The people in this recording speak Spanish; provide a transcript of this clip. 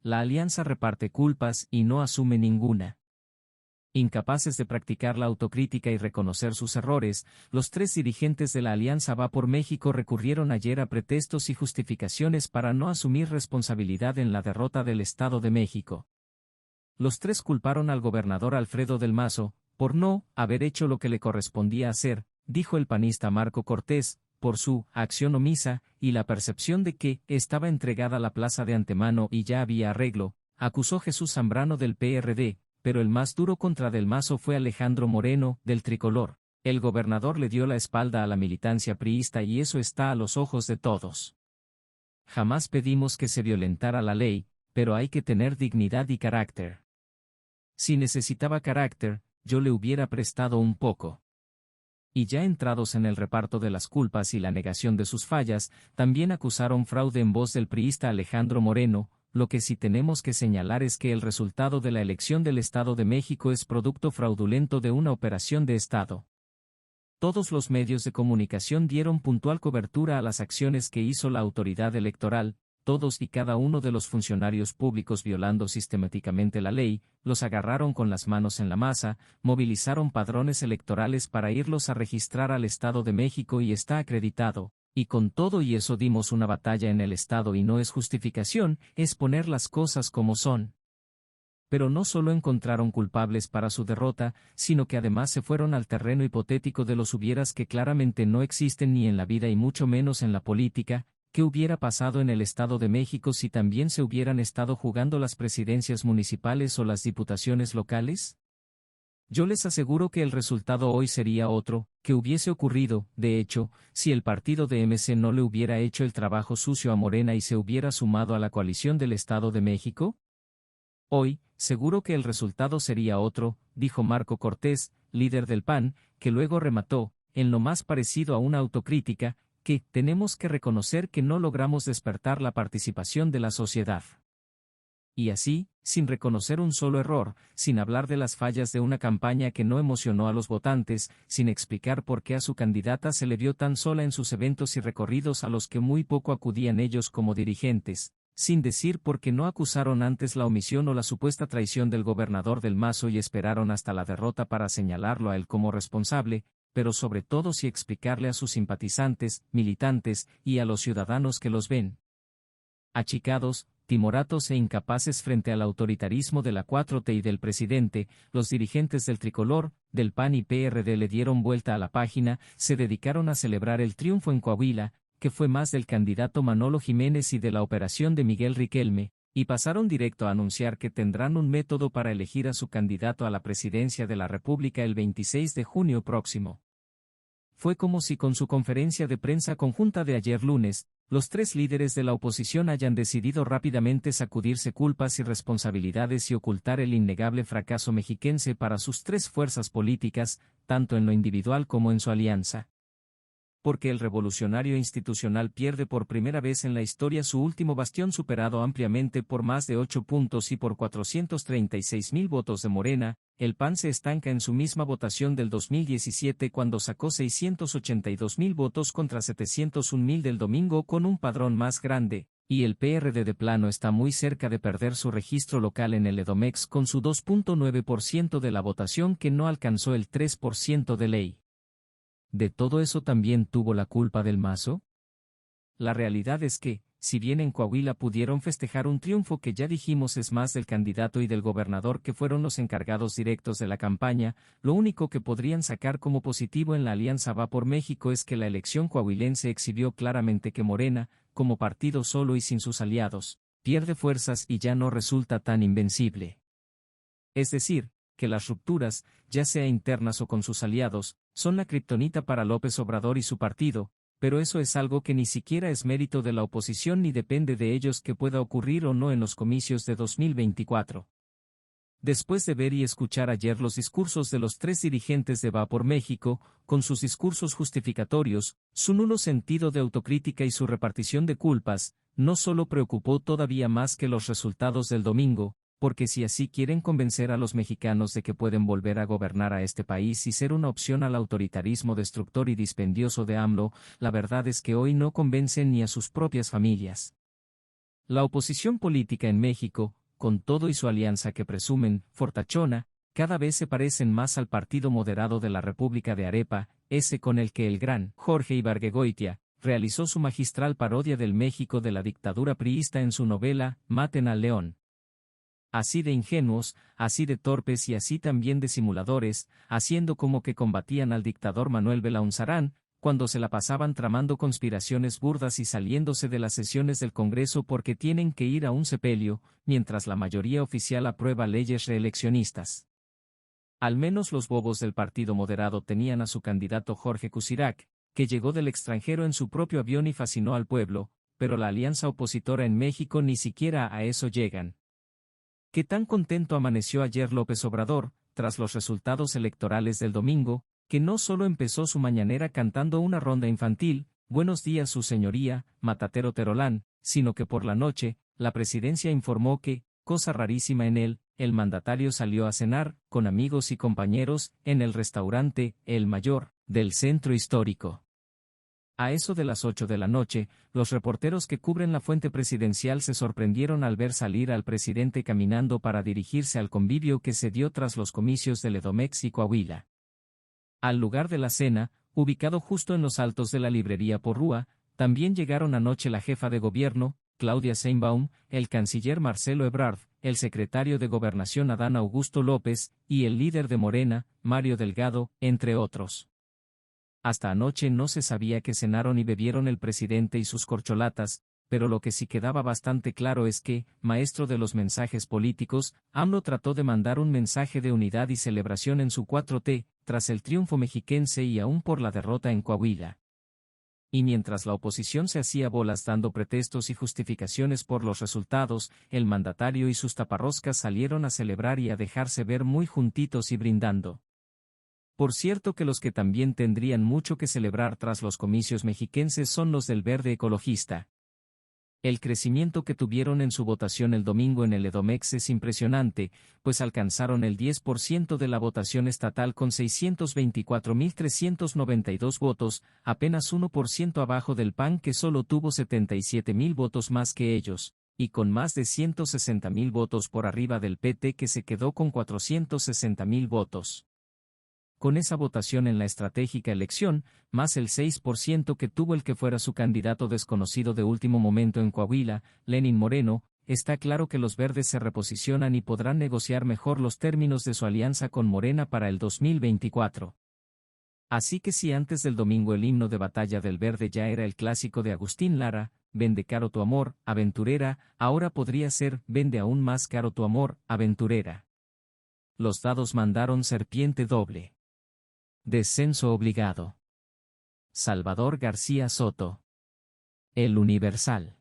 La alianza reparte culpas y no asume ninguna. Incapaces de practicar la autocrítica y reconocer sus errores, los tres dirigentes de la Alianza Va por México recurrieron ayer a pretextos y justificaciones para no asumir responsabilidad en la derrota del Estado de México. Los tres culparon al gobernador Alfredo del Mazo, por no haber hecho lo que le correspondía hacer, dijo el panista Marco Cortés, por su acción omisa, y la percepción de que estaba entregada la plaza de antemano y ya había arreglo, acusó Jesús Zambrano del PRD. Pero el más duro contra Del Mazo fue Alejandro Moreno, del Tricolor. El gobernador le dio la espalda a la militancia priista y eso está a los ojos de todos. Jamás pedimos que se violentara la ley, pero hay que tener dignidad y carácter. Si necesitaba carácter, yo le hubiera prestado un poco. Y ya entrados en el reparto de las culpas y la negación de sus fallas, también acusaron fraude en voz del priista Alejandro Moreno. Lo que sí tenemos que señalar es que el resultado de la elección del Estado de México es producto fraudulento de una operación de Estado. Todos los medios de comunicación dieron puntual cobertura a las acciones que hizo la autoridad electoral, todos y cada uno de los funcionarios públicos violando sistemáticamente la ley, los agarraron con las manos en la masa, movilizaron padrones electorales para irlos a registrar al Estado de México y está acreditado. Y con todo y eso dimos una batalla en el Estado y no es justificación, es poner las cosas como son. Pero no solo encontraron culpables para su derrota, sino que además se fueron al terreno hipotético de los hubieras que claramente no existen ni en la vida y mucho menos en la política. ¿Qué hubiera pasado en el Estado de México si también se hubieran estado jugando las presidencias municipales o las diputaciones locales? Yo les aseguro que el resultado hoy sería otro, que hubiese ocurrido, de hecho, si el partido de MC no le hubiera hecho el trabajo sucio a Morena y se hubiera sumado a la coalición del Estado de México. Hoy, seguro que el resultado sería otro, dijo Marco Cortés, líder del PAN, que luego remató, en lo más parecido a una autocrítica, que tenemos que reconocer que no logramos despertar la participación de la sociedad. Y así, sin reconocer un solo error, sin hablar de las fallas de una campaña que no emocionó a los votantes, sin explicar por qué a su candidata se le vio tan sola en sus eventos y recorridos a los que muy poco acudían ellos como dirigentes, sin decir por qué no acusaron antes la omisión o la supuesta traición del gobernador del Mazo y esperaron hasta la derrota para señalarlo a él como responsable, pero sobre todo sí explicarle a sus simpatizantes, militantes, y a los ciudadanos que los ven achicados, timoratos e incapaces frente al autoritarismo de la 4T y del presidente. Los dirigentes del Tricolor, del PAN y PRD le dieron vuelta a la página, se dedicaron a celebrar el triunfo en Coahuila, que fue más del candidato Manolo Jiménez y de la operación de Miguel Riquelme, y pasaron directo a anunciar que tendrán un método para elegir a su candidato a la presidencia de la República el 26 de junio próximo. Fue como si con su conferencia de prensa conjunta de ayer lunes, los tres líderes de la oposición hayan decidido rápidamente sacudirse culpas y responsabilidades y ocultar el innegable fracaso mexiquense para sus tres fuerzas políticas, tanto en lo individual como en su alianza. Porque el revolucionario institucional pierde por primera vez en la historia su último bastión superado ampliamente por más de 8 puntos y por 436,000 votos de Morena. El PAN se estanca en su misma votación del 2017 cuando sacó 682,000 votos contra 701,000 del domingo con un padrón más grande, y el PRD de plano está muy cerca de perder su registro local en el Edomex con su 2.9% de la votación que no alcanzó el 3% de ley. ¿De todo eso también tuvo la culpa del Mazo? La realidad es que, si bien en Coahuila pudieron festejar un triunfo que ya dijimos es más del candidato y del gobernador que fueron los encargados directos de la campaña, lo único que podrían sacar como positivo en la Alianza Va por México es que la elección coahuilense exhibió claramente que Morena, como partido solo y sin sus aliados, pierde fuerzas y ya no resulta tan invencible. Es decir, que las rupturas, ya sea internas o con sus aliados, son la kriptonita para López Obrador y su partido, pero eso es algo que ni siquiera es mérito de la oposición ni depende de ellos que pueda ocurrir o no en los comicios de 2024. Después de ver y escuchar ayer los discursos de los tres dirigentes de Va por México, con sus discursos justificatorios, su nulo sentido de autocrítica y su repartición de culpas, no solo preocupó todavía más que los resultados del domingo, porque si así quieren convencer a los mexicanos de que pueden volver a gobernar a este país y ser una opción al autoritarismo destructor y dispendioso de AMLO, la verdad es que hoy no convencen ni a sus propias familias. La oposición política en México, con todo y su alianza que presumen, fortachona, cada vez se parecen más al partido moderado de la República de Arepa, ese con el que el gran Jorge Ibargüengoitia realizó su magistral parodia del México de la dictadura priista en su novela Maten al León. Así de ingenuos, así de torpes y así también de simuladores, haciendo como que combatían al dictador Manuel Belaúnzarán, cuando se la pasaban tramando conspiraciones burdas y saliéndose de las sesiones del Congreso porque tienen que ir a un sepelio, mientras la mayoría oficial aprueba leyes reeleccionistas. Al menos los bobos del Partido Moderado tenían a su candidato Jorge Cusirak, que llegó del extranjero en su propio avión y fascinó al pueblo, pero la alianza opositora en México ni siquiera a eso llegan. ¿Qué tan contento amaneció ayer López Obrador, tras los resultados electorales del domingo, que no solo empezó su mañanera cantando una ronda infantil, Buenos días su señoría, Matatero Terolán, sino que por la noche, la presidencia informó que, cosa rarísima en él, el mandatario salió a cenar, con amigos y compañeros, en el restaurante, El Mayor, del centro histórico. A eso de las 8 de la noche, los reporteros que cubren la fuente presidencial se sorprendieron al ver salir al presidente caminando para dirigirse al convivio que se dio tras los comicios de Edomex y Coahuila. Al lugar de la cena, ubicado justo en los altos de la librería Porrúa, también llegaron anoche la jefa de gobierno, Claudia Sheinbaum, el canciller Marcelo Ebrard, el secretario de Gobernación Adán Augusto López, y el líder de Morena, Mario Delgado, entre otros. Hasta anoche no se sabía qué cenaron y bebieron el presidente y sus corcholatas, pero lo que sí quedaba bastante claro es que, maestro de los mensajes políticos, AMLO trató de mandar un mensaje de unidad y celebración en su 4T, tras el triunfo mexiquense y aún por la derrota en Coahuila. Y mientras la oposición se hacía bolas dando pretextos y justificaciones por los resultados, el mandatario y sus taparroscas salieron a celebrar y a dejarse ver muy juntitos y brindando. Por cierto que los que también tendrían mucho que celebrar tras los comicios mexiquenses son los del Verde Ecologista. El crecimiento que tuvieron en su votación el domingo en el Edomex es impresionante, pues alcanzaron el 10% de la votación estatal con 624.392 votos, apenas 1% abajo del PAN que solo tuvo 77.000 votos más que ellos, y con más de 160.000 votos por arriba del PT que se quedó con 460.000 votos. Con esa votación en la estratégica elección, más el 6% que tuvo el que fuera su candidato desconocido de último momento en Coahuila, Lenín Moreno, está claro que los verdes se reposicionan y podrán negociar mejor los términos de su alianza con Morena para el 2024. Así que si antes del domingo el himno de batalla del verde ya era el clásico de Agustín Lara, Vende caro tu amor, aventurera, ahora podría ser Vende aún más caro tu amor, aventurera. Los dados mandaron serpiente doble. Descenso obligado. Salvador García Soto. El Universal.